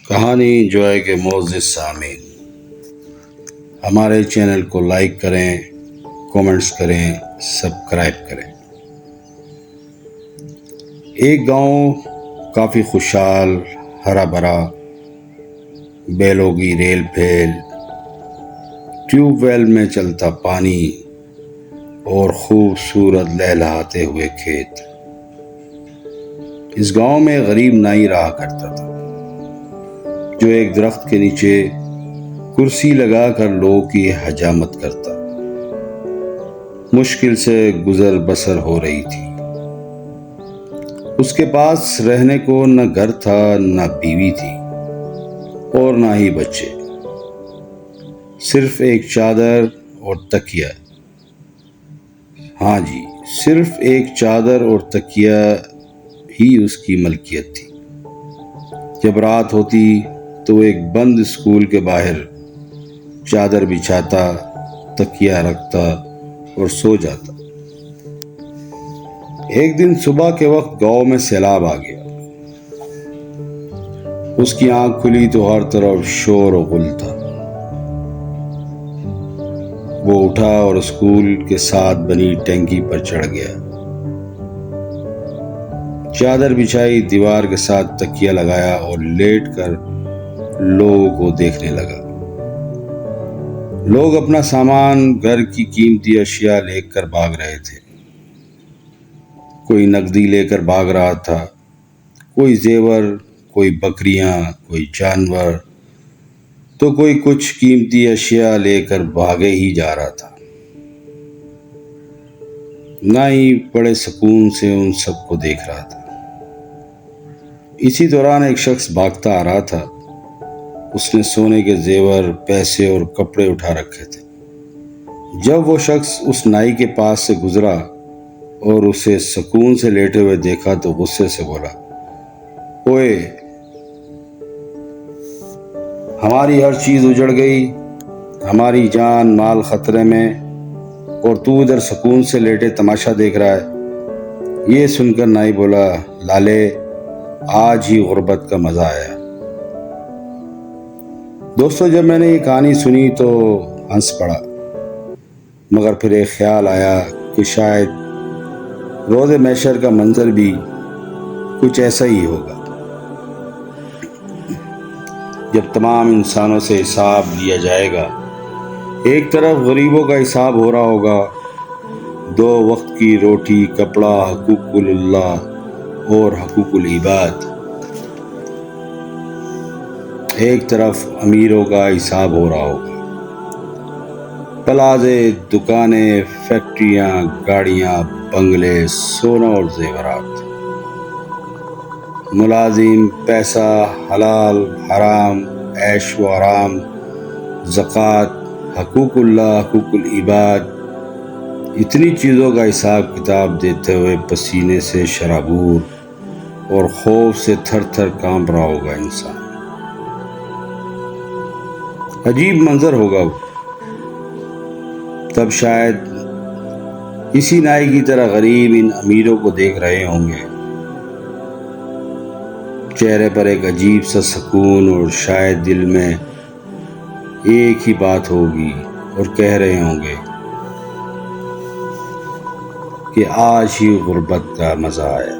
کہانی جو ہے کہ معزز سامعین، ہمارے چینل کو لائک کریں، کومنٹس کریں، سبسکرائب کریں۔ ایک گاؤں کافی خوشحال، ہرا بھرا، بیلوں کی ریل پھیل، ٹیوب ویل میں چلتا پانی اور خوبصورت لہلہاتے ہوئے کھیت۔ اس گاؤں میں غریب نائی رہا کرتا تھا، جو ایک درخت کے نیچے کرسی لگا کر لوگوں کی حجامت کرتا۔ مشکل سے گزر بسر ہو رہی تھی۔ اس کے پاس رہنے کو نہ گھر تھا، نہ بیوی تھی، اور نہ ہی بچے، صرف ایک چادر اور تکیہ۔ ہاں جی، صرف ایک چادر اور تکیہ ہی اس کی ملکیت تھی۔ جب رات ہوتی تو ایک بند اسکول کے باہر چادر بچھاتا، تکیہ رکھتا اور سو جاتا۔ ایک دن صبح کے وقت گاؤں میں سیلاب آ گیا۔ اس کی آنکھ کھلی تو ہر طرف شور و غل تھا۔ وہ اٹھا اور اسکول کے ساتھ بنی ٹینکی پر چڑھ گیا۔ چادر بچھائی، دیوار کے ساتھ تکیہ لگایا اور لیٹ کر لوگوں کو دیکھنے لگا۔ لوگ اپنا سامان، گھر کی قیمتی اشیاء لے کر بھاگ رہے تھے۔ کوئی نقدی لے کر بھاگ رہا تھا، کوئی زیور، کوئی بکریاں، کوئی جانور، تو کوئی کچھ قیمتی اشیاء لے کر بھاگے ہی جا رہا تھا۔ نائی بڑے سکون سے ان سب کو دیکھ رہا تھا۔ اسی دوران ایک شخص بھاگتا آ رہا تھا۔ اس نے سونے کے زیور، پیسے اور کپڑے اٹھا رکھے تھے۔ جب وہ شخص اس نائی کے پاس سے گزرا اور اسے سکون سے لیٹے ہوئے دیکھا تو غصے سے بولا، اوئے، ہماری ہر چیز اجڑ گئی، ہماری جان مال خطرے میں، اور تو ادھر سکون سے لیٹے تماشا دیکھ رہا ہے۔ یہ سن کر نائی بولا، لالے، آج ہی غربت کا مزہ آیا۔ دوستو، جب میں نے یہ کہانی سنی تو ہنس پڑا، مگر پھر ایک خیال آیا کہ شاید روز محشر کا منظر بھی کچھ ایسا ہی ہوگا، جب تمام انسانوں سے حساب لیا جائے گا۔ ایک طرف غریبوں کا حساب ہو رہا ہوگا، 2 وقت کی روٹی، کپڑا، حقوق اللہ اور حقوق العباد۔ ایک طرف امیروں کا حساب ہو رہا ہوگا، پلازے، دکانیں، فیکٹریاں، گاڑیاں، بنگلے، سونا اور زیورات۔ ملازم، پیسہ، حلال، حرام، عیش و آرام، زکوٰۃ، حقوق اللہ، حقوق العباد، اتنی چیزوں کا حساب کتاب دیتے ہوئے پسینے سے شرابور اور خوف سے تھر تھر کانپ رہا ہوگا انسان۔ عجیب منظر ہوگا وہ۔ تب شاید اسی نائی کی طرح غریب ان امیروں کو دیکھ رہے ہوں گے، چہرے پر ایک عجیب سا سکون، اور شاید دل میں ایک ہی بات ہوگی، اور کہہ رہے ہوں گے کہ آج ہی غربت کا مزہ آیا۔